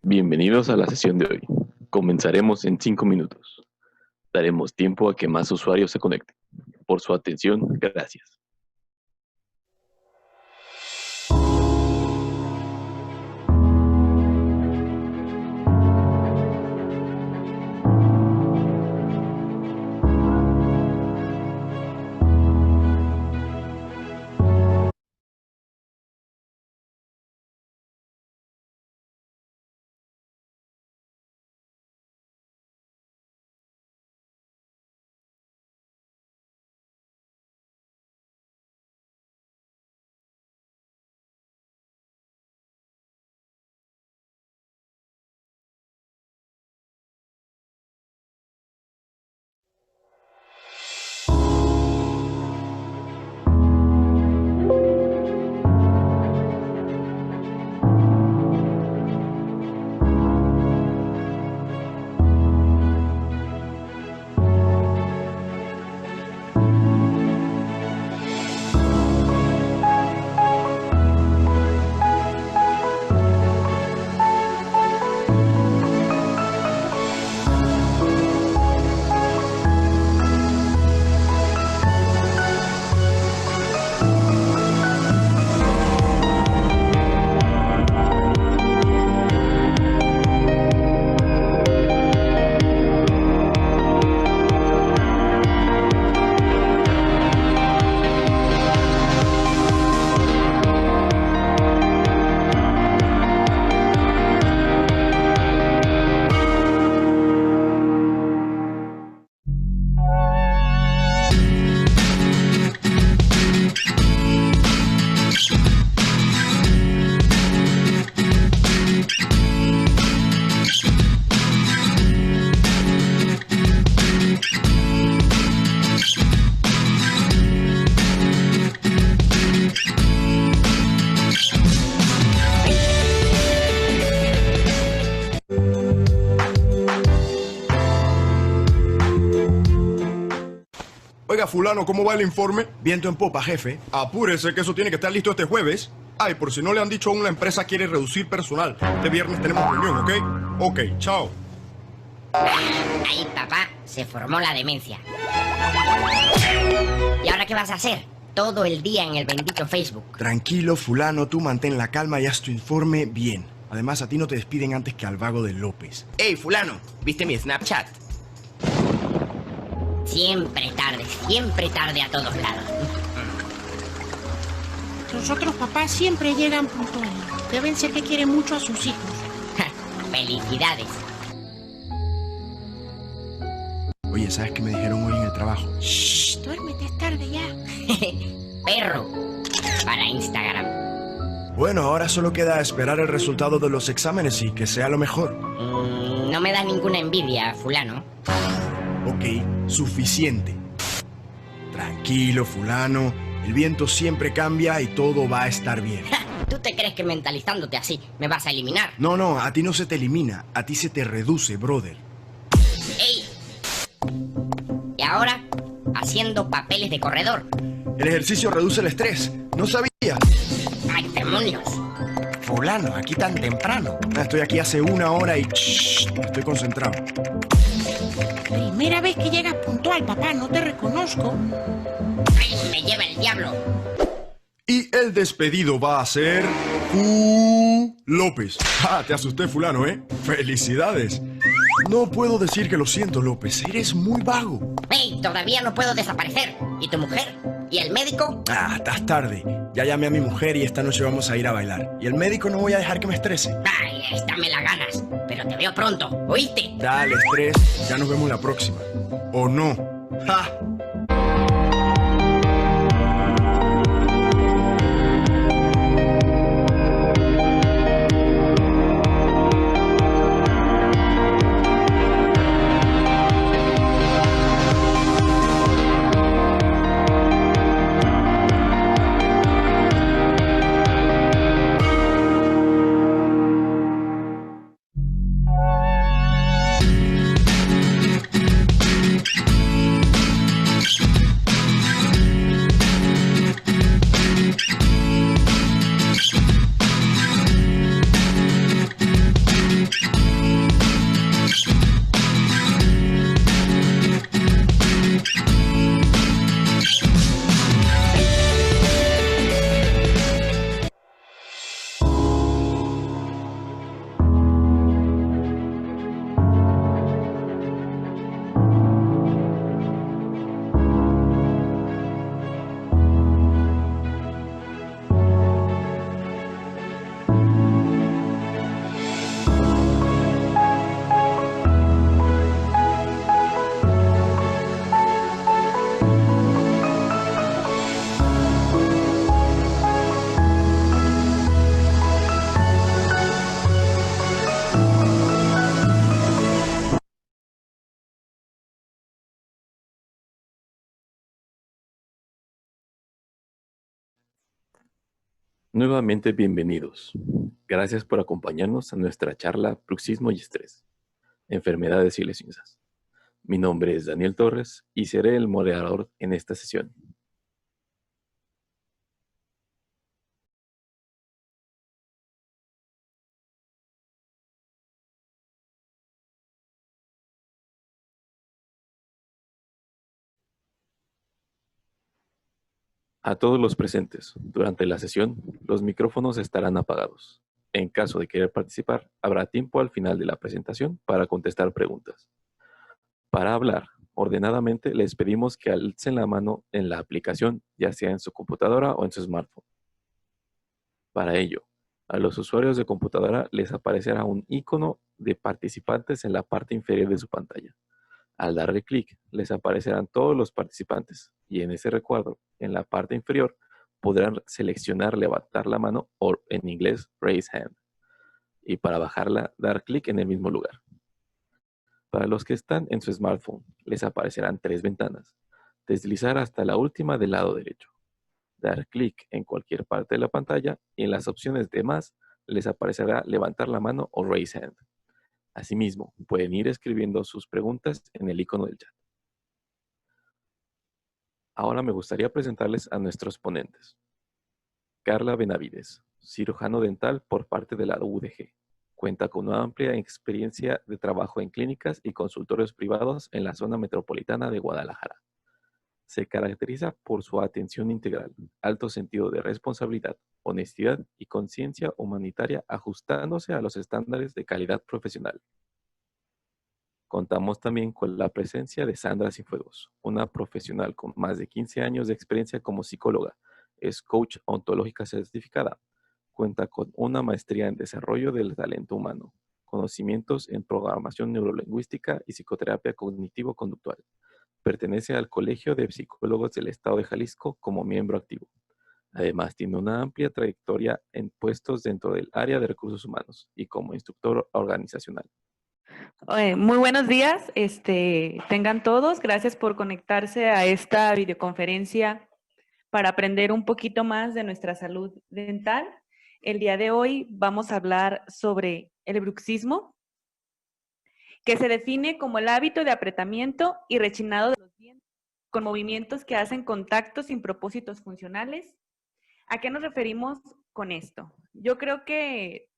Bienvenidos a la sesión de hoy. Comenzaremos en 5 minutos. Daremos tiempo a que más usuarios se conecten. Por su atención, gracias. Oiga, fulano, ¿cómo va el informe? Viento en popa, jefe. Apúrese, que eso tiene que estar listo este jueves. Ay, por si no le han dicho aún, la empresa quiere reducir personal. Este viernes tenemos reunión, ¿ok? Ok, chao. Ay, papá, se formó la demencia. ¿Y ahora qué vas a hacer? Todo el día en el bendito Facebook. Tranquilo, fulano, tú mantén la calma y haz tu informe bien. Además, a ti no te despiden antes que al vago de López. Ey, fulano, ¿viste mi Snapchat? Siempre tarde a todos lados. Los otros papás siempre llegan puntuales. Deben ser que quieren mucho a sus hijos. Felicidades. Oye, ¿sabes qué me dijeron hoy en el trabajo? Shh, duérmete, es tarde ya. Perro. Para Instagram. Bueno, ahora solo queda esperar el resultado de los exámenes y que sea lo mejor. No me das ninguna envidia, fulano. Ok, suficiente. Tranquilo, fulano. El viento siempre cambia y todo va a estar bien. ¿Tú te crees que mentalizándote así me vas a eliminar? No, a ti no se te elimina, a ti se te reduce, brother. ¡Ey! Y ahora, haciendo papeles de corredor. El ejercicio reduce el estrés. ¿No sabías? ¡Ay, demonios! Fulano, aquí tan temprano. Estoy aquí hace 1 hora y... estoy concentrado. Primera vez que llegas puntual, papá, no te reconozco. ¡Ay, me lleva el diablo! Y el despedido va a ser... López. Ah, te asusté, fulano, ¿eh? ¡Felicidades! No puedo decir que lo siento, López. Eres muy vago. ¡Ey, todavía no puedo desaparecer! ¿Y tu mujer? ¿Y el médico? Ah, estás tarde. Ya llamé a mi mujer y esta noche vamos a ir a bailar. Y el médico no voy a dejar que me estrese. ¡Ay, esta me la ganas! Pero te veo pronto, ¿oíste? Dale, estrés. Ya nos vemos la próxima. ¿O no? ¡Ja! Nuevamente bienvenidos. Gracias por acompañarnos a nuestra charla Bruxismo y Estrés, Enfermedades Silenciosas. Mi nombre es Daniel Torres y seré el moderador en esta sesión. A todos los presentes, durante la sesión, los micrófonos estarán apagados. En caso de querer participar, habrá tiempo al final de la presentación para contestar preguntas. Para hablar ordenadamente, les pedimos que alcen la mano en la aplicación, ya sea en su computadora o en su smartphone. Para ello, a los usuarios de computadora les aparecerá un icono de participantes en la parte inferior de su pantalla. Al darle clic, les aparecerán todos los participantes y en ese recuadro, en la parte inferior, podrán seleccionar levantar la mano o en inglés raise hand. Y para bajarla, dar clic en el mismo lugar. Para los que están en su smartphone, les aparecerán 3 ventanas. Deslizar hasta la última del lado derecho. Dar clic en cualquier parte de la pantalla y en las opciones de más les aparecerá levantar la mano o raise hand. Asimismo, pueden ir escribiendo sus preguntas en el icono del chat. Ahora me gustaría presentarles a nuestros ponentes. Carla Benavides, cirujano dental por parte de la UDG. Cuenta con una amplia experiencia de trabajo en clínicas y consultorios privados en la zona metropolitana de Guadalajara. Se caracteriza por su atención integral, alto sentido de responsabilidad, honestidad y conciencia humanitaria ajustándose a los estándares de calidad profesional. Contamos también con la presencia de Sandra Cienfuegos, una profesional con más de 15 años de experiencia como psicóloga, es coach ontológica certificada, cuenta con una maestría en desarrollo del talento humano, conocimientos en programación neurolingüística y psicoterapia cognitivo-conductual. Pertenece al Colegio de Psicólogos del Estado de Jalisco como miembro activo. Además, tiene una amplia trayectoria en puestos dentro del área de recursos humanos y como instructor organizacional. Muy buenos días, tengan todos. Gracias por conectarse a esta videoconferencia para aprender un poquito más de nuestra salud dental. El día de hoy vamos a hablar sobre el bruxismo, que se define como el hábito de apretamiento y rechinado de los dientes con movimientos que hacen contacto sin propósitos funcionales. ¿A qué nos referimos con esto? Yo creo que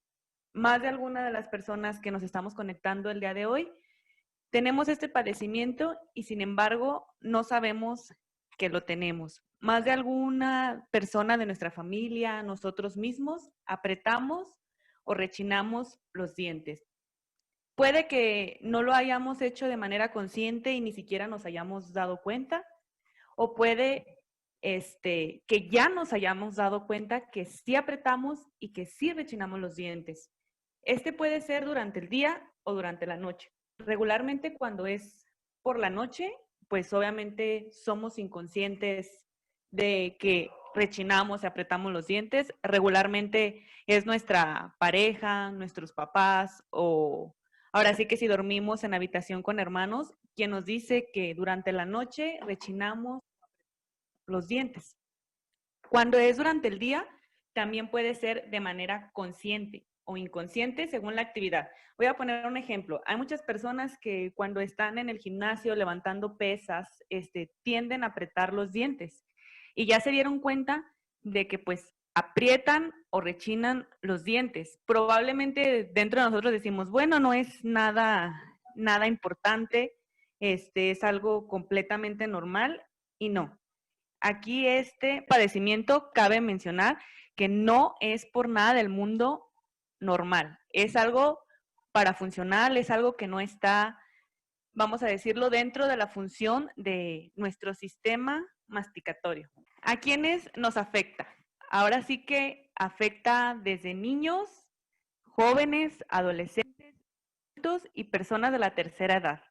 más de alguna de las personas que nos estamos conectando el día de hoy tenemos este padecimiento y sin embargo no sabemos que lo tenemos. Más de alguna persona de nuestra familia, nosotros mismos, apretamos o rechinamos los dientes. Puede que no lo hayamos hecho de manera consciente y ni siquiera nos hayamos dado cuenta, o puede que ya nos hayamos dado cuenta que sí apretamos y que sí rechinamos los dientes. Puede ser durante el día o durante la noche. Regularmente cuando es por la noche, pues obviamente somos inconscientes de que rechinamos y apretamos los dientes. Regularmente es nuestra pareja, nuestros papás o ahora sí que si dormimos en habitación con hermanos, quien nos dice que durante la noche rechinamos los dientes. Cuando es durante el día, también puede ser de manera consciente o inconsciente según la actividad. Voy a poner un ejemplo. Hay muchas personas que cuando están en el gimnasio levantando pesas, tienden a apretar los dientes y ya se dieron cuenta de que pues aprietan o rechinan los dientes. Probablemente dentro de nosotros decimos, bueno, no es nada importante, es algo completamente normal y no. Aquí este padecimiento cabe mencionar que no es por nada del mundo normal. Es algo parafuncional, es algo que no está, vamos a decirlo, dentro de la función de nuestro sistema masticatorio. ¿A quiénes nos afecta? Ahora sí que afecta desde niños, jóvenes, adolescentes, adultos y personas de la tercera edad.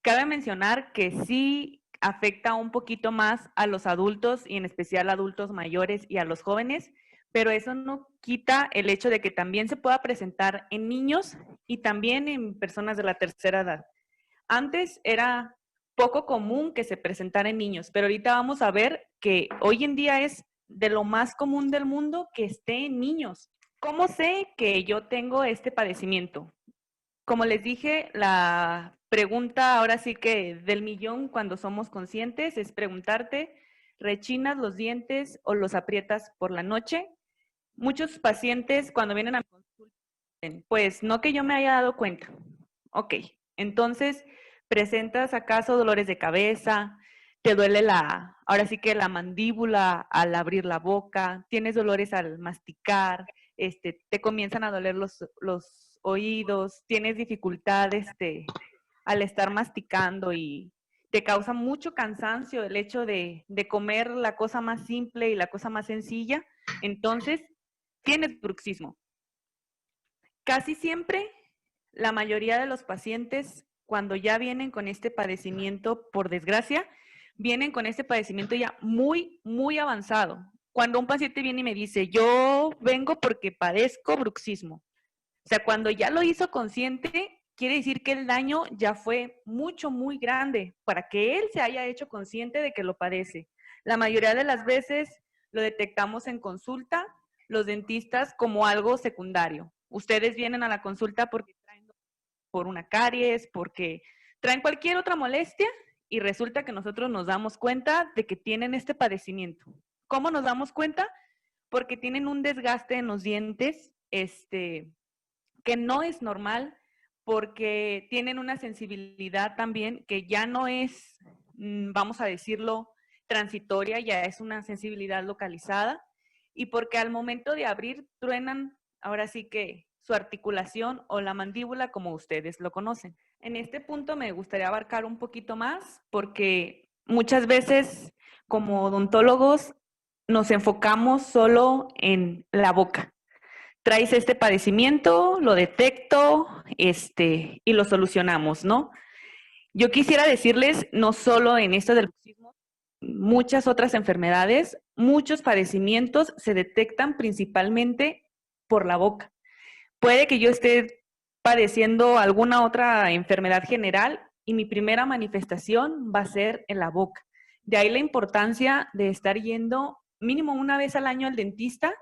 Cabe mencionar que sí afecta un poquito más a los adultos y en especial a adultos mayores y a los jóvenes, pero eso no quita el hecho de que también se pueda presentar en niños y también en personas de la tercera edad. Antes era poco común que se presentara en niños, pero ahorita vamos a ver que hoy en día es de lo más común del mundo que esté en niños. ¿Cómo sé que yo tengo este padecimiento? Como les dije, la pregunta ahora sí que del millón cuando somos conscientes es preguntarte, ¿rechinas los dientes o los aprietas por la noche? Muchos pacientes cuando vienen a mi consulta dicen, pues no que yo me haya dado cuenta. Ok, entonces, ¿presentas acaso dolores de cabeza? ¿Te duele ahora sí que la mandíbula al abrir la boca? ¿Tienes dolores al masticar? ¿Te comienzan a doler los oídos? ¿Tienes dificultad al estar masticando y te causa mucho cansancio el hecho de comer la cosa más simple y la cosa más sencilla? Entonces, tienes bruxismo. Casi siempre, la mayoría de los pacientes, cuando ya vienen con este padecimiento, por desgracia, vienen con este padecimiento ya muy, muy avanzado. Cuando un paciente viene y me dice, yo vengo porque padezco bruxismo. O sea, cuando ya lo hizo consciente, quiere decir que el daño ya fue mucho, muy grande para que él se haya hecho consciente de que lo padece. La mayoría de las veces lo detectamos en consulta, los dentistas como algo secundario. Ustedes vienen a la consulta porque traen por una caries, porque traen cualquier otra molestia y resulta que nosotros nos damos cuenta de que tienen este padecimiento. ¿Cómo nos damos cuenta? Porque tienen un desgaste en los dientes, que no es normal, porque tienen una sensibilidad también que ya no es, vamos a decirlo, transitoria, ya es una sensibilidad localizada, y porque al momento de abrir truenan, ahora sí que su articulación o la mandíbula como ustedes lo conocen. En este punto me gustaría abarcar un poquito más porque muchas veces como odontólogos nos enfocamos solo en la boca. Traes este padecimiento, lo detecto, y lo solucionamos, ¿no? Yo quisiera decirles, no solo en esto del bruxismo, muchas otras enfermedades, muchos padecimientos se detectan principalmente por la boca. Puede que yo esté padeciendo alguna otra enfermedad general y mi primera manifestación va a ser en la boca. De ahí la importancia de estar yendo mínimo una vez al año al dentista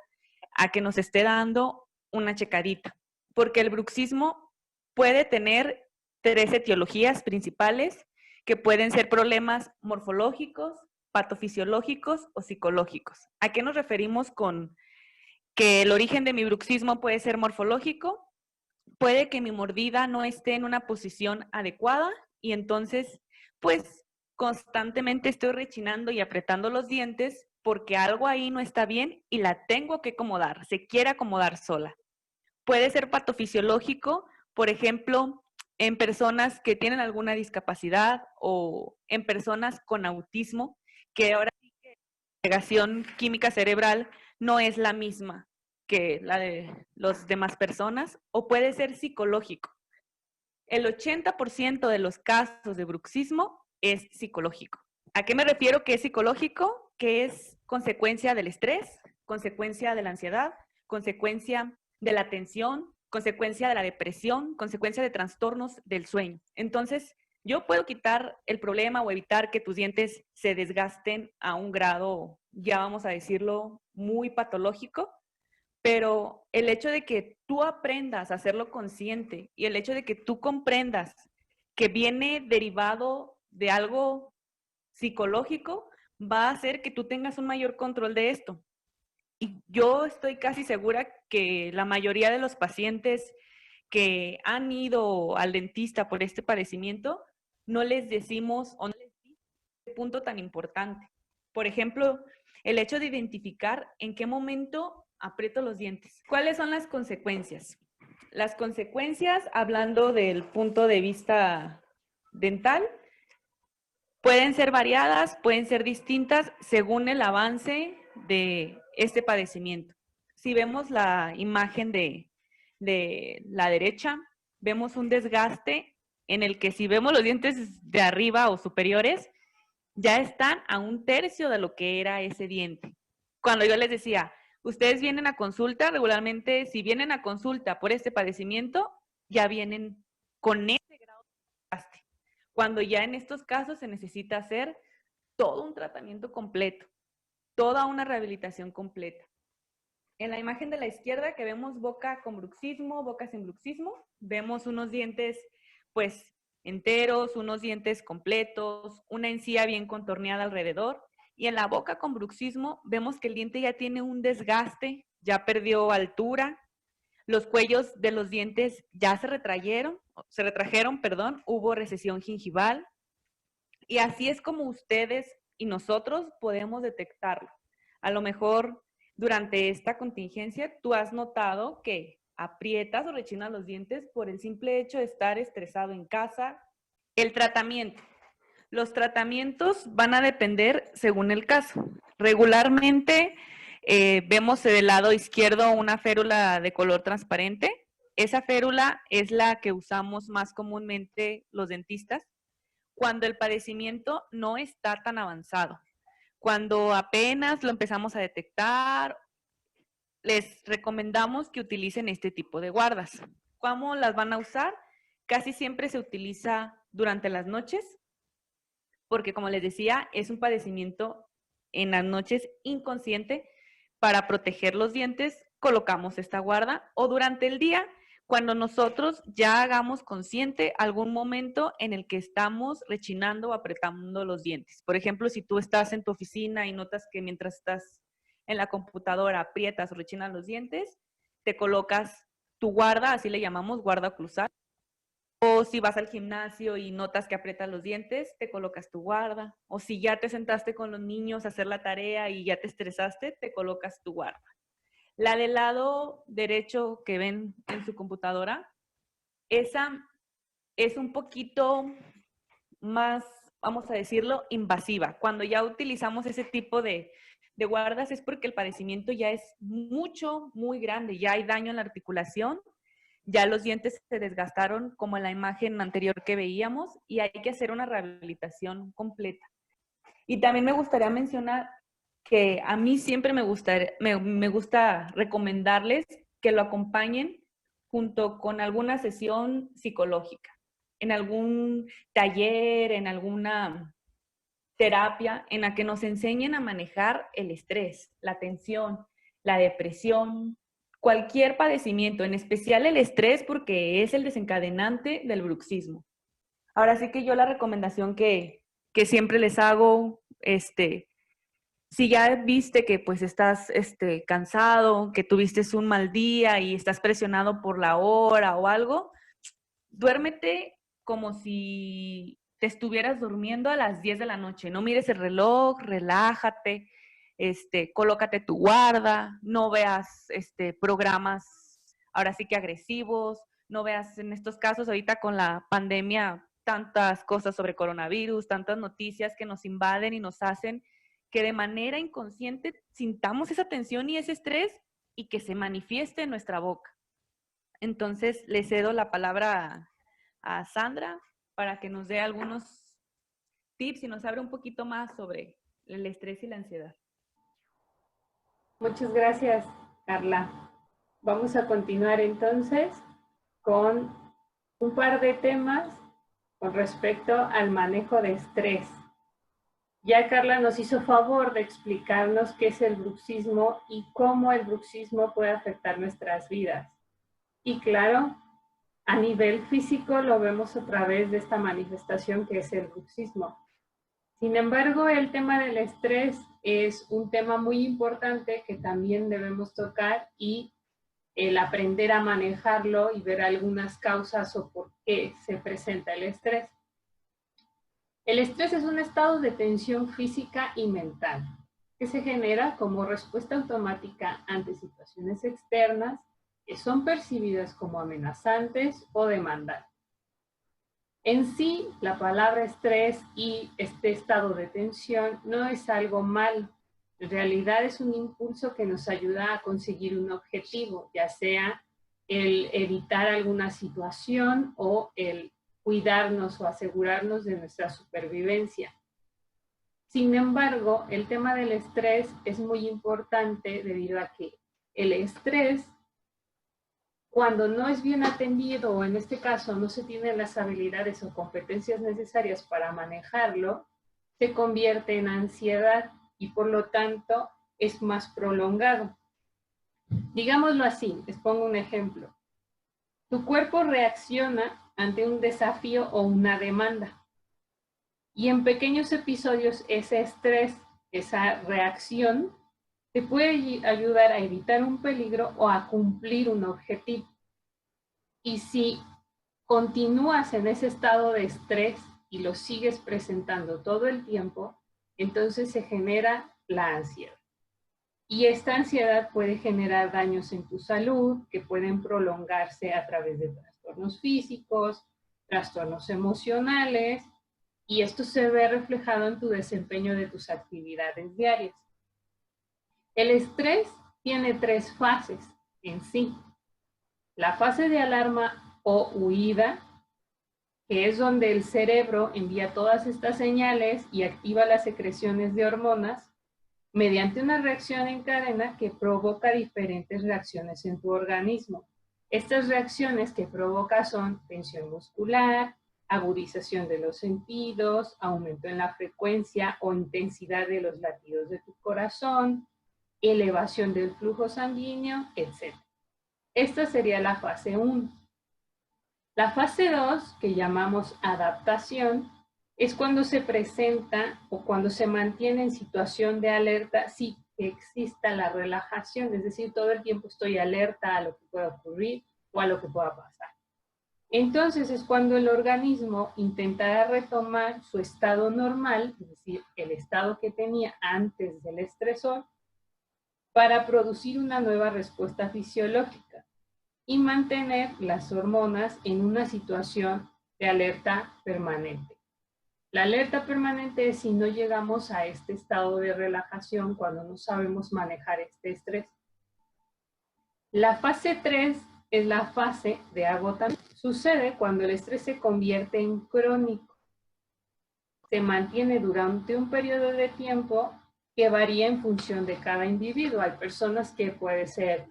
a que nos esté dando una checadita, porque el bruxismo puede tener 3 etiologías principales que pueden ser problemas morfológicos, patofisiológicos o psicológicos. ¿A qué nos referimos con que el origen de mi bruxismo puede ser morfológico? Puede que mi mordida no esté en una posición adecuada y entonces, pues, constantemente estoy rechinando y apretando los dientes porque algo ahí no está bien y la tengo que acomodar, se quiere acomodar sola. Puede ser patofisiológico, por ejemplo, en personas que tienen alguna discapacidad o en personas con autismo, que ahora sí que la segregación química cerebral no es la misma que la de las demás personas, o puede ser psicológico. El 80% de los casos de bruxismo es psicológico. ¿A qué me refiero que es psicológico? Que es consecuencia del estrés, consecuencia de la ansiedad, consecuencia de la tensión, consecuencia de la depresión, consecuencia de trastornos del sueño. Entonces, yo puedo quitar el problema o evitar que tus dientes se desgasten a un grado, ya vamos a decirlo, muy patológico, pero el hecho de que tú aprendas a hacerlo consciente y el hecho de que tú comprendas que viene derivado de algo psicológico va a hacer que tú tengas un mayor control de esto. Y yo estoy casi segura que la mayoría de los pacientes que han ido al dentista por este padecimiento, no les decimos o no les decimos este punto tan importante. Por ejemplo, el hecho de identificar en qué momento aprieto los dientes. ¿Cuáles son las consecuencias? Las consecuencias, hablando del punto de vista dental, pueden ser variadas, pueden ser distintas según el avance de este padecimiento. Si vemos la imagen de la derecha, vemos un desgaste en el que si vemos los dientes de arriba o superiores, ya están a 1/3 de lo que era ese diente. Cuando yo les decía, ustedes vienen a consulta, regularmente si vienen a consulta por este padecimiento, ya vienen con ese grado de desgaste. Cuando ya en estos casos se necesita hacer todo un tratamiento completo. toda una rehabilitación completa. En la imagen de la izquierda que vemos boca con bruxismo, boca sin bruxismo, vemos unos dientes pues enteros, unos dientes completos, una encía bien contorneada alrededor, y en la boca con bruxismo vemos que el diente ya tiene un desgaste, ya perdió altura, los cuellos de los dientes ya se retrajeron, hubo recesión gingival, y así es como ustedes y nosotros podemos detectarlo. A lo mejor durante esta contingencia tú has notado que aprietas o rechinas los dientes por el simple hecho de estar estresado en casa. El tratamiento. Los tratamientos van a depender según el caso. Regularmente vemos del lado izquierdo una férula de color transparente. Esa férula es la que usamos más comúnmente los dentistas cuando el padecimiento no está tan avanzado. Cuando apenas lo empezamos a detectar, les recomendamos que utilicen este tipo de guardas. ¿Cómo las van a usar? Casi siempre se utiliza durante las noches, porque como les decía, es un padecimiento en las noches inconsciente. Para proteger los dientes, colocamos esta guarda, o durante el día, cuando nosotros ya hagamos consciente algún momento en el que estamos rechinando o apretando los dientes. Por ejemplo, si tú estás en tu oficina y notas que mientras estás en la computadora aprietas o rechinas los dientes, te colocas tu guarda, así le llamamos guarda oclusal. O si vas al gimnasio y notas que aprietas los dientes, te colocas tu guarda. O si ya te sentaste con los niños a hacer la tarea y ya te estresaste, te colocas tu guarda. La del lado derecho que ven en su computadora, esa es un poquito más, vamos a decirlo, invasiva. Cuando ya utilizamos ese tipo de guardas es porque el padecimiento ya es muy grande, ya hay daño en la articulación, ya los dientes se desgastaron como en la imagen anterior que veíamos y hay que hacer una rehabilitación completa. Y también me gustaría mencionar que a mí siempre me gusta recomendarles que lo acompañen junto con alguna sesión psicológica, en algún taller, en alguna terapia en la que nos enseñen a manejar el estrés, la tensión, la depresión, cualquier padecimiento, en especial el estrés porque es el desencadenante del bruxismo. Ahora sí que yo la recomendación que siempre les hago, si ya viste que pues estás cansado, que tuviste un mal día y estás presionado por la hora o algo, duérmete como si te estuvieras durmiendo a las 10 de la noche. No mires el reloj, relájate, colócate tu guarda, no veas programas ahora sí que agresivos, no veas en estos casos ahorita con la pandemia tantas cosas sobre coronavirus, tantas noticias que nos invaden y nos hacen que de manera inconsciente sintamos esa tensión y ese estrés y que se manifieste en nuestra boca. Entonces, le cedo la palabra a Sandra para que nos dé algunos tips y nos abra un poquito más sobre el estrés y la ansiedad. Muchas gracias, Carla. Vamos a continuar entonces con un par de temas con respecto al manejo de estrés. Ya Carla nos hizo favor de explicarnos qué es el bruxismo y cómo el bruxismo puede afectar nuestras vidas. Y claro, a nivel físico lo vemos a través de esta manifestación que es el bruxismo. Sin embargo, el tema del estrés es un tema muy importante que también debemos tocar y el aprender a manejarlo y ver algunas causas o por qué se presenta el estrés. El estrés es un estado de tensión física y mental que se genera como respuesta automática ante situaciones externas que son percibidas como amenazantes o demandantes. En sí, la palabra estrés y este estado de tensión no es algo malo. En realidad es un impulso que nos ayuda a conseguir un objetivo, ya sea el evitar alguna situación o el cuidarnos o asegurarnos de nuestra supervivencia. Sin embargo, el tema del estrés es muy importante debido a que el estrés, cuando no es bien atendido o en este caso no se tienen las habilidades o competencias necesarias para manejarlo, se convierte en ansiedad y por lo tanto es más prolongado. Digámoslo así, les pongo un ejemplo. Tu cuerpo reacciona ante un desafío o una demanda. Y en pequeños episodios ese estrés, esa reacción, te puede ayudar a evitar un peligro o a cumplir un objetivo. Y si continúas en ese estado de estrés y lo sigues presentando todo el tiempo, entonces se genera la ansiedad. Y esta ansiedad puede generar daños en tu salud que pueden prolongarse a través de trastornos físicos, trastornos emocionales, y esto se ve reflejado en tu desempeño de tus actividades diarias. El estrés tiene 3 fases en sí. La fase de alarma o huida, que es donde el cerebro envía todas estas señales y activa las secreciones de hormonas mediante una reacción en cadena que provoca diferentes reacciones en tu organismo. Estas reacciones que provoca son tensión muscular, agudización de los sentidos, aumento en la frecuencia o intensidad de los latidos de tu corazón, elevación del flujo sanguíneo, etc. Esta sería la fase 1. La fase 2, que llamamos adaptación, es cuando se presenta o cuando se mantiene en situación de alerta sin que exista la relajación, es decir, todo el tiempo estoy alerta a lo que pueda ocurrir o a lo que pueda pasar. Entonces es cuando el organismo intentará retomar su estado normal, es decir, el estado que tenía antes del estresor, para producir una nueva respuesta fisiológica y mantener las hormonas en una situación de alerta permanente. La alerta permanente es si no llegamos a este estado de relajación cuando no sabemos manejar este estrés. La fase 3 es la fase de agotamiento. Sucede cuando el estrés se convierte en crónico. Se mantiene durante un periodo de tiempo que varía en función de cada individuo. Hay personas que puede ser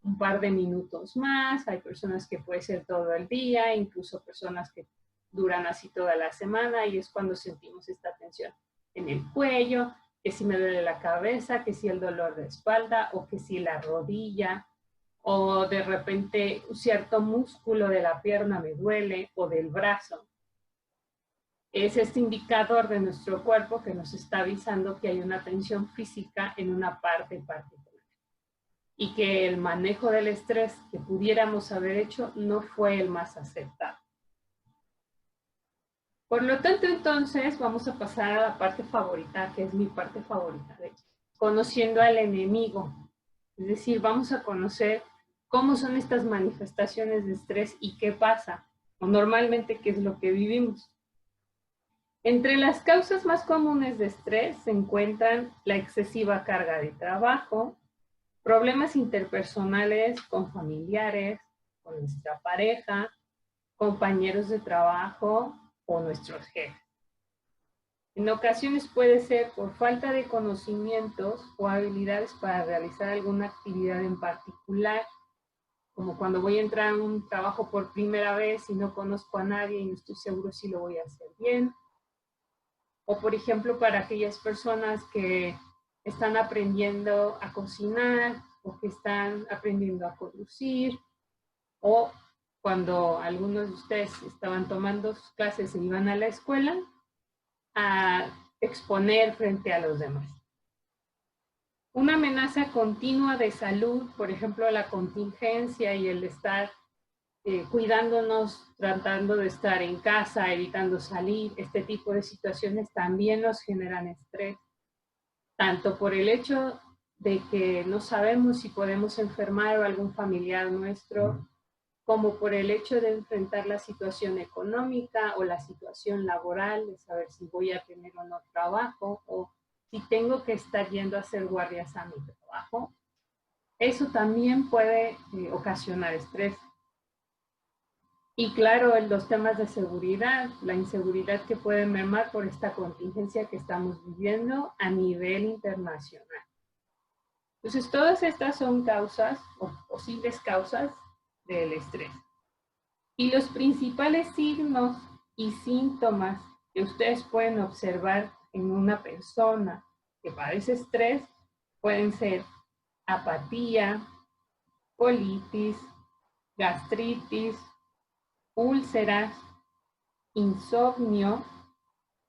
un par de minutos más, hay personas que puede ser todo el día, incluso personas que duran así toda la semana, y es cuando sentimos esta tensión en el cuello, que si me duele la cabeza, que si el dolor de espalda, o que si la rodilla, o de repente un cierto músculo de la pierna me duele, o del brazo. Es este indicador de nuestro cuerpo que nos está avisando que hay una tensión física en una parte particular. Y que el manejo del estrés que pudiéramos haber hecho no fue el más acertado. Por lo tanto, entonces, vamos a pasar a la parte favorita, que es mi parte favorita, de hecho, conociendo al enemigo. Es decir, vamos a conocer cómo son estas manifestaciones de estrés y qué pasa, o normalmente qué es lo que vivimos. Entre las causas más comunes de estrés se encuentran la excesiva carga de trabajo, problemas interpersonales con familiares, con nuestra pareja, compañeros de trabajo o nuestros jefes. En ocasiones puede ser por falta de conocimientos o habilidades para realizar alguna actividad en particular, como cuando voy a entrar a un trabajo por primera vez y no conozco a nadie y no estoy seguro si lo voy a hacer bien. O por ejemplo para aquellas personas que están aprendiendo a cocinar o que están aprendiendo a conducir, o cuando algunos de ustedes estaban tomando sus clases e iban a la escuela a exponer frente a los demás. Una amenaza continua de salud, por ejemplo, la contingencia y el estar cuidándonos, tratando de estar en casa, evitando salir, este tipo de situaciones también nos generan estrés, tanto por el hecho de que no sabemos si podemos enfermar o algún familiar nuestro, como por el hecho de enfrentar la situación económica o la situación laboral, de saber si voy a tener o no trabajo, o si tengo que estar yendo a hacer guardias a mi trabajo. Eso también puede ocasionar estrés. Y claro, los temas de seguridad, la inseguridad que puede mermar por esta contingencia que estamos viviendo a nivel internacional. Entonces, todas estas son causas o posibles causas del estrés. Y los principales signos y síntomas que ustedes pueden observar en una persona que padece estrés pueden ser apatía, colitis, gastritis, úlceras, insomnio,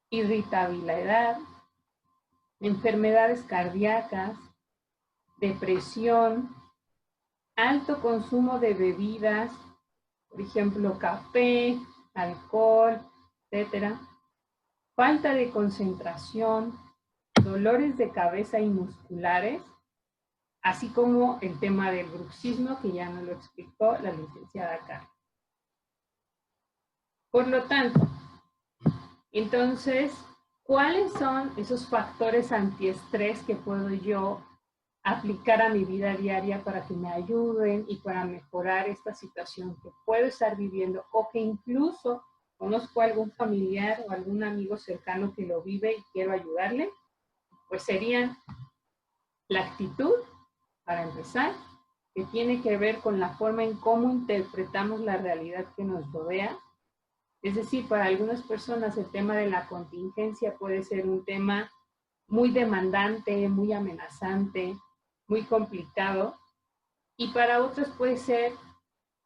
irritabilidad, enfermedades cardíacas, depresión, alto consumo de bebidas, por ejemplo, café, alcohol, etcétera, falta de concentración, dolores de cabeza y musculares, así como el tema del bruxismo, que ya nos lo explicó la licenciada Carla. Por lo tanto, entonces, ¿cuáles son esos factores antiestrés que puedo yo aplicar a mi vida diaria para que me ayuden y para mejorar esta situación que puedo estar viviendo o que incluso conozco a algún familiar o algún amigo cercano que lo vive y quiero ayudarle? Pues serían la actitud, para empezar, que tiene que ver con la forma en cómo interpretamos la realidad que nos rodea. Es decir, para algunas personas el tema de la contingencia puede ser un tema muy demandante, muy amenazante, muy complicado, y para otros puede ser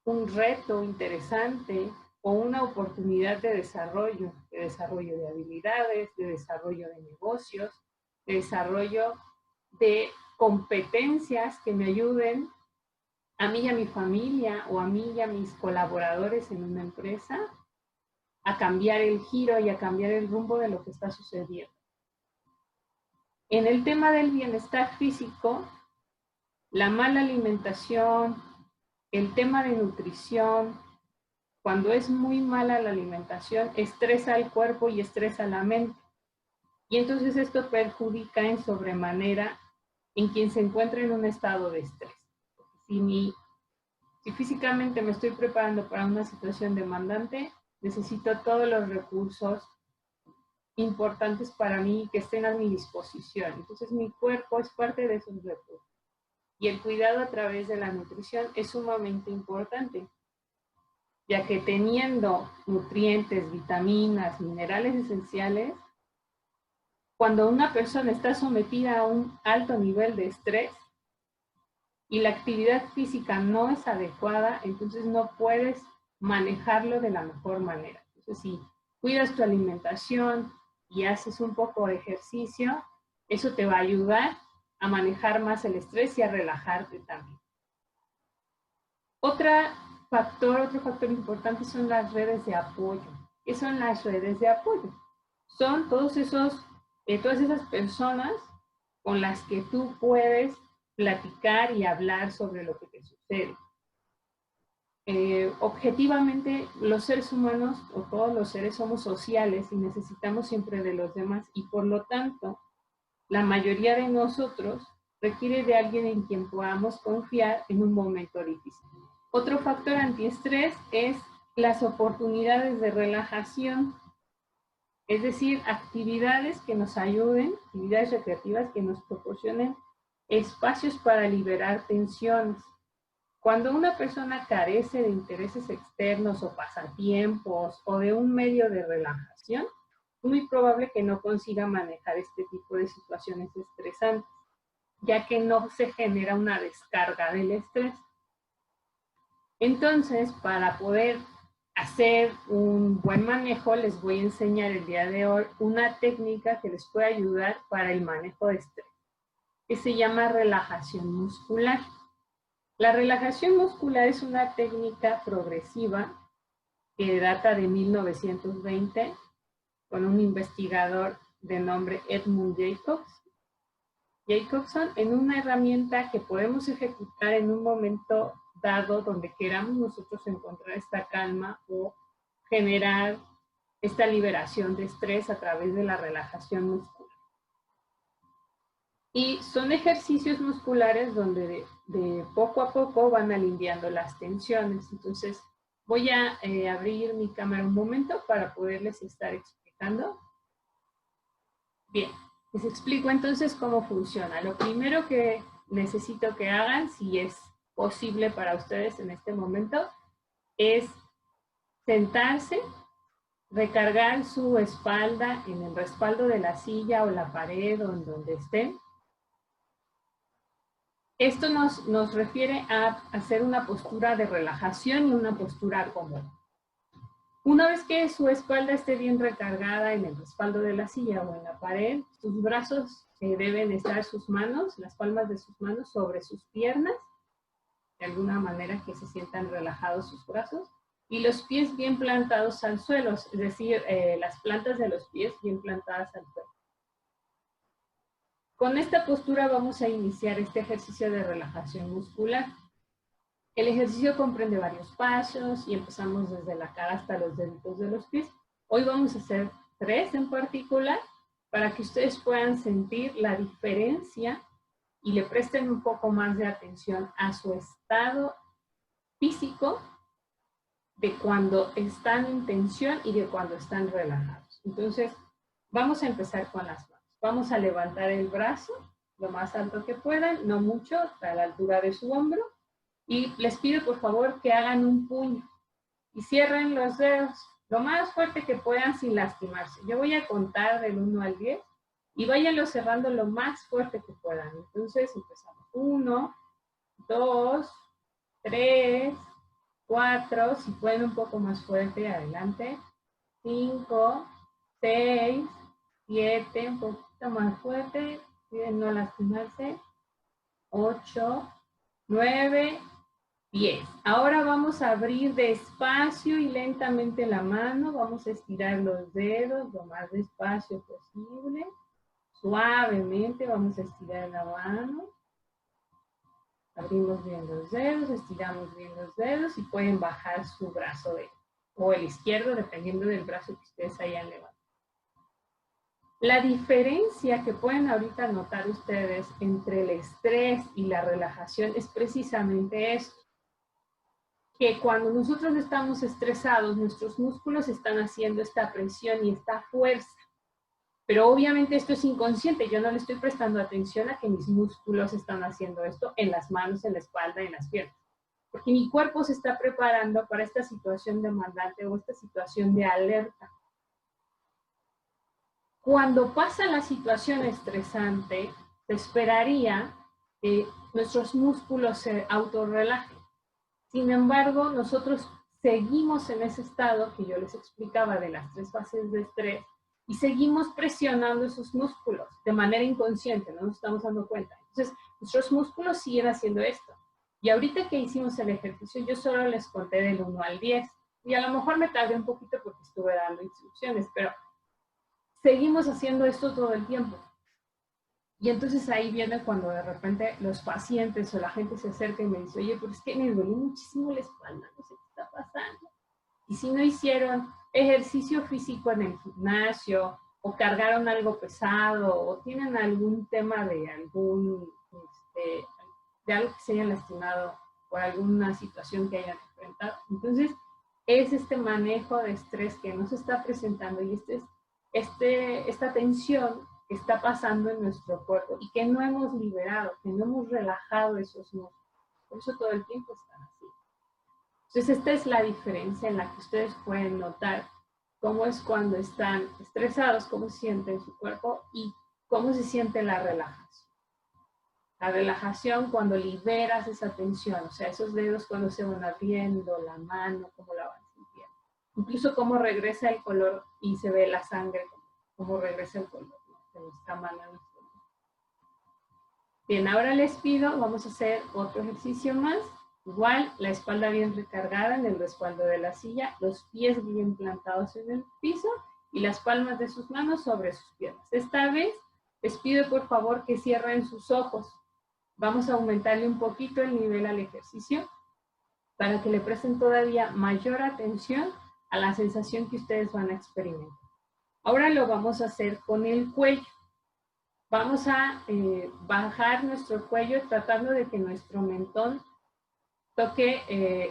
un reto interesante o una oportunidad de desarrollo de habilidades, de desarrollo de negocios, de desarrollo de competencias que me ayuden a mí y a mi familia o a mí y a mis colaboradores en una empresa a cambiar el giro y a cambiar el rumbo de lo que está sucediendo. En el tema del bienestar físico, la mala alimentación, el tema de nutrición, cuando es muy mala la alimentación, estresa al cuerpo y estresa a la mente. Y entonces esto perjudica en sobremanera en quien se encuentra en un estado de estrés. Si físicamente me estoy preparando para una situación demandante, necesito todos los recursos importantes para mí que estén a mi disposición. Entonces mi cuerpo es parte de esos recursos. Y el cuidado a través de la nutrición es sumamente importante, ya que teniendo nutrientes, vitaminas, minerales esenciales, cuando una persona está sometida a un alto nivel de estrés y la actividad física no es adecuada, entonces no puedes manejarlo de la mejor manera. Entonces, si cuidas tu alimentación y haces un poco de ejercicio, eso te va a ayudar a manejar más el estrés y a relajarte también. Otro factor importante son las redes de apoyo. ¿Qué son las redes de apoyo? Son todas esas personas con las que tú puedes platicar y hablar sobre lo que te sucede. Objetivamente, los seres humanos o todos los seres somos sociales y necesitamos siempre de los demás, y por lo tanto, la mayoría de nosotros requiere de alguien en quien podamos confiar en un momento difícil. Otro factor antiestrés es las oportunidades de relajación, es decir, actividades que nos ayuden, actividades recreativas que nos proporcionen espacios para liberar tensiones. Cuando una persona carece de intereses externos o pasatiempos o de un medio de relajación, es muy probable que no consiga manejar este tipo de situaciones estresantes, ya que no se genera una descarga del estrés. Entonces, para poder hacer un buen manejo, les voy a enseñar el día de hoy una técnica que les puede ayudar para el manejo de estrés, que se llama relajación muscular. La relajación muscular es una técnica progresiva que data de 1920 con un investigador de nombre Edmund Jacobson, en una herramienta que podemos ejecutar en un momento dado donde queramos nosotros encontrar esta calma o generar esta liberación de estrés a través de la relajación muscular. Y son ejercicios musculares donde de poco a poco van aliviando las tensiones. Entonces, voy a abrir mi cámara un momento para poderles estar explicando. Bien, les explico entonces cómo funciona. Lo primero que necesito que hagan, si es posible para ustedes en este momento, es sentarse recargar su espalda en el respaldo de la silla o la pared o en donde estén. Esto nos refiere a hacer una postura de relajación y una postura cómoda. Una vez que su espalda esté bien recargada en el respaldo de la silla o en la pared, sus brazos deben estar sus manos, las palmas de sus manos sobre sus piernas, de alguna manera que se sientan relajados sus brazos, y los pies bien plantados al suelo, es decir, las plantas de los pies bien plantadas al suelo. Con esta postura vamos a iniciar este ejercicio de relajación muscular. El ejercicio comprende varios pasos y empezamos desde la cara hasta los deditos de los pies. Hoy vamos a hacer 3 en particular para que ustedes puedan sentir la diferencia y le presten un poco más de atención a su estado físico de cuando están en tensión y de cuando están relajados. Entonces, vamos a empezar con las manos. Vamos a levantar el brazo lo más alto que puedan, no mucho, a la altura de su hombro. Y les pido por favor que hagan un puño y cierren los dedos lo más fuerte que puedan sin lastimarse. Yo voy a contar del 1 al 10 y váyanlo cerrando lo más fuerte que puedan. Entonces empezamos. 1, 2, 3, 4, si pueden un poco más fuerte, adelante. 5, 6, 7, un poquito más fuerte, piden no lastimarse. 8, 9, 10. Ahora vamos a abrir despacio y lentamente la mano. Vamos a estirar los dedos lo más despacio posible. Suavemente vamos a estirar la mano. Abrimos bien los dedos, estiramos bien los dedos y pueden bajar su brazo o el izquierdo, dependiendo del brazo que ustedes hayan levantado. La diferencia que pueden ahorita notar ustedes entre el estrés y la relajación es precisamente esto. Que cuando nosotros estamos estresados, nuestros músculos están haciendo esta presión y esta fuerza. Pero obviamente esto es inconsciente. Yo no le estoy prestando atención a que mis músculos están haciendo esto en las manos, en la espalda, en las piernas. Porque mi cuerpo se está preparando para esta situación demandante o esta situación de alerta. Cuando pasa la situación estresante, se esperaría que nuestros músculos se autorrelajen. Sin embargo, nosotros seguimos en ese estado que yo les explicaba de las 3 fases de estrés y seguimos presionando esos músculos de manera inconsciente, no nos estamos dando cuenta. Entonces, nuestros músculos siguen haciendo esto. Y ahorita que hicimos el ejercicio, yo solo les conté del 1 al 10. Y a lo mejor me tardé un poquito porque estuve dando instrucciones, pero seguimos haciendo esto todo el tiempo. Y entonces ahí viene cuando de repente los pacientes o la gente se acerca y me dice, oye, pero es que me duele muchísimo la espalda, no sé qué está pasando. Y si no hicieron ejercicio físico en el gimnasio, o cargaron algo pesado, o tienen algún tema de algo que se hayan lastimado por alguna situación que hayan enfrentado. Entonces, es este manejo de estrés que nos está presentando y esta tensión que está pasando en nuestro cuerpo y que no hemos liberado, que no hemos relajado esos músculos. Por eso todo el tiempo están así. Entonces, esta es la diferencia en la que ustedes pueden notar cómo es cuando están estresados, cómo se siente en su cuerpo y cómo se siente la relajación. La relajación cuando liberas esa tensión, o sea, esos dedos cuando se van abriendo, la mano, cómo la van sintiendo. Incluso cómo regresa el color y se ve la sangre, cómo regresa el color, ¿no? De nuestra mano a nuestro mano. Bien, ahora les pido, vamos a hacer otro ejercicio más. Igual, la espalda bien recargada en el respaldo de la silla, los pies bien plantados en el piso y las palmas de sus manos sobre sus piernas. Esta vez, les pido por favor que cierren sus ojos. Vamos a aumentarle un poquito el nivel al ejercicio para que le presten todavía mayor atención a la sensación que ustedes van a experimentar. Ahora lo vamos a hacer con el cuello. Vamos a bajar nuestro cuello tratando de que nuestro mentón toque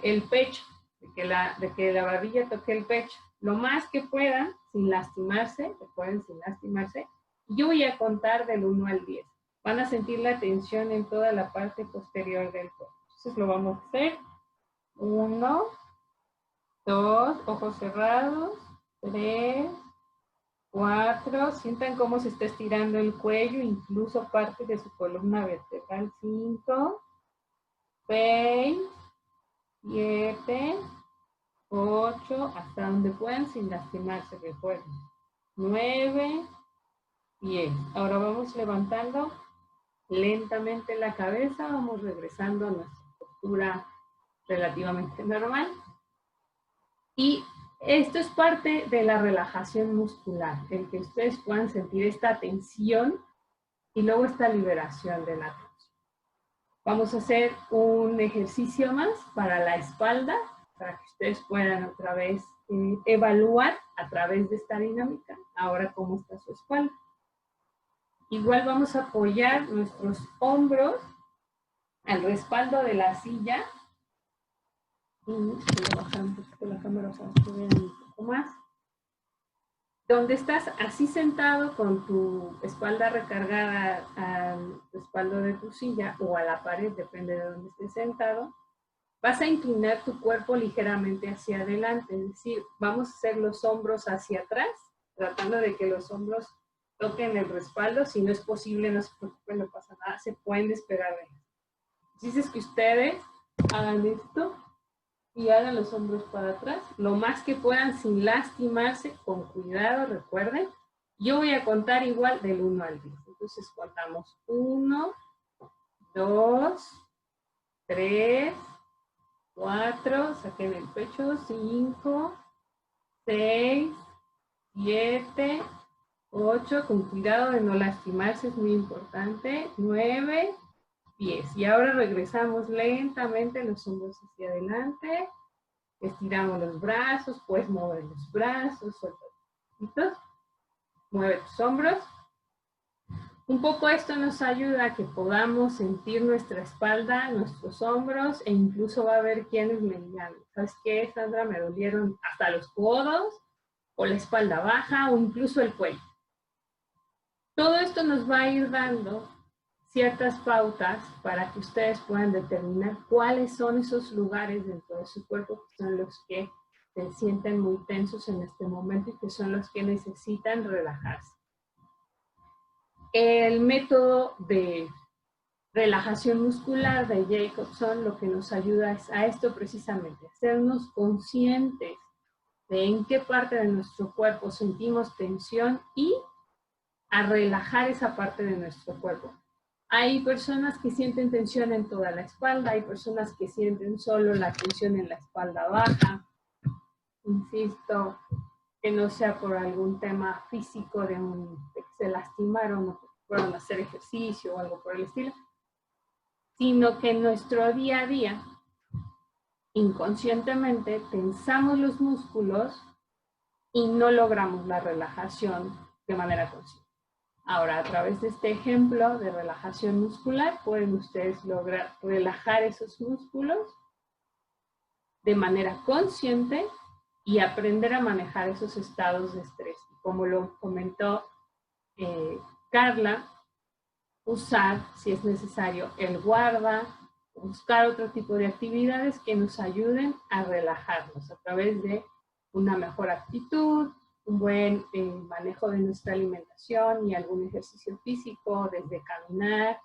el pecho, de que la barbilla toque el pecho. Lo más que puedan, sin lastimarse, recuerden, sin lastimarse. Yo voy a contar del 1 al 10. Van a sentir la tensión en toda la parte posterior del cuerpo. Entonces lo vamos a hacer. 1, 2, ojos cerrados. 3, 4, sientan cómo se está estirando el cuello, incluso parte de su columna vertebral. 5, 6, 7, 8, hasta donde puedan sin lastimarse, recuerden. 9, 10. Ahora vamos levantando lentamente la cabeza, vamos regresando a nuestra postura relativamente normal. Y esto es parte de la relajación muscular, el que ustedes puedan sentir esta tensión y luego esta liberación de la tensión. Vamos a hacer un ejercicio más para la espalda, para que ustedes puedan otra vez evaluar a través de esta dinámica ahora cómo está su espalda. Igual vamos a apoyar nuestros hombros al respaldo de la silla. Y voy a bajar un poquito la cámara para que vean un poco más. Donde estás así sentado con tu espalda recargada al respaldo de tu silla o a la pared, depende de donde estés sentado, vas a inclinar tu cuerpo ligeramente hacia adelante, es decir, vamos a hacer los hombros hacia atrás, tratando de que los hombros toquen el respaldo. Si no es posible, no se preocupen, no pasa nada, se pueden despegar de él. Dices que ustedes hagan esto y hagan los hombros para atrás, lo más que puedan sin lastimarse, con cuidado, recuerden. Yo voy a contar igual del 1 al 10. Entonces contamos 1, 2, 3, 4, saquen el pecho, 5, 6, 7, 8, con cuidado de no lastimarse, es muy importante, 9, 10. Y ahora regresamos lentamente los hombros hacia adelante, estiramos los brazos, puedes mover los brazos, suelta los bracitos, mueve tus hombros. Un poco esto nos ayuda a que podamos sentir nuestra espalda, nuestros hombros, e incluso va a haber quienes me digan, ¿sabes qué, Sandra? Me dolieron hasta los codos, o la espalda baja, o incluso el cuello. Todo esto nos va a ir dando ciertas pautas para que ustedes puedan determinar cuáles son esos lugares dentro de su cuerpo que son los que se sienten muy tensos en este momento y que son los que necesitan relajarse. El método de relajación muscular de Jacobson lo que nos ayuda es a esto precisamente, hacernos conscientes de en qué parte de nuestro cuerpo sentimos tensión y a relajar esa parte de nuestro cuerpo. Hay personas que sienten tensión en toda la espalda, hay personas que sienten solo la tensión en la espalda baja. Insisto, que no sea por algún tema físico de que se lastimaron o fueron a hacer ejercicio o algo por el estilo, sino que en nuestro día a día, inconscientemente, tensamos los músculos y no logramos la relajación de manera consciente. Ahora, a través de este ejemplo de relajación muscular, pueden ustedes lograr relajar esos músculos de manera consciente y aprender a manejar esos estados de estrés. Como lo comentó Carla, usar, si es necesario, el guarda, buscar otro tipo de actividades que nos ayuden a relajarnos a través de una mejor actitud, un buen manejo de nuestra alimentación y algún ejercicio físico, desde caminar,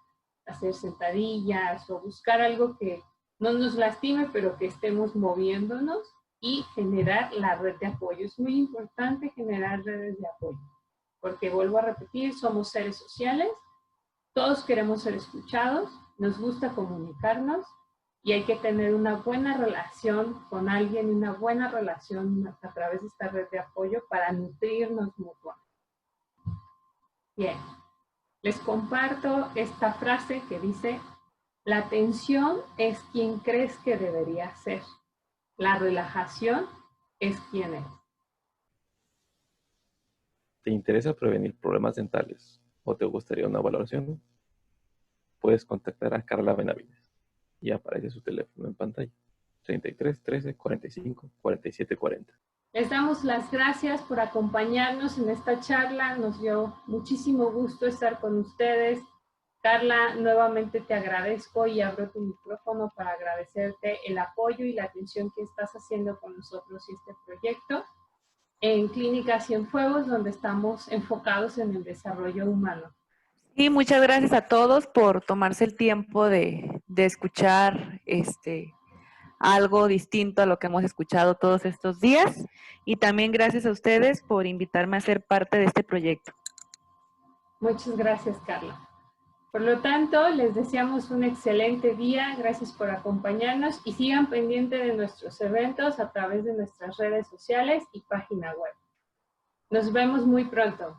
hacer sentadillas o buscar algo que no nos lastime, pero que estemos moviéndonos y generar la red de apoyo. Es muy importante generar redes de apoyo, porque vuelvo a repetir, somos seres sociales, todos queremos ser escuchados, nos gusta comunicarnos y hay que tener una buena relación con alguien, una buena relación a través de esta red de apoyo para nutrirnos mutuamente. Bien, les comparto esta frase que dice, la atención es quien crees que debería ser, la relajación es quien es. ¿Te interesa prevenir problemas dentales o te gustaría una valoración? Puedes contactar a Carla Benavides y aparece su teléfono en pantalla, 33 13 45 47 40. Les damos las gracias por acompañarnos en esta charla, nos dio muchísimo gusto estar con ustedes. Carla, nuevamente te agradezco y abro tu micrófono para agradecerte el apoyo y la atención que estás haciendo con nosotros y este proyecto. en Clínica Cienfuegos, donde estamos enfocados en el desarrollo humano. Y muchas gracias a todos por tomarse el tiempo de escuchar algo distinto a lo que hemos escuchado todos estos días. Y también gracias a ustedes por invitarme a ser parte de este proyecto. Muchas gracias, Carla. Por lo tanto, les deseamos un excelente día. Gracias por acompañarnos y sigan pendientes de nuestros eventos a través de nuestras redes sociales y página web. Nos vemos muy pronto.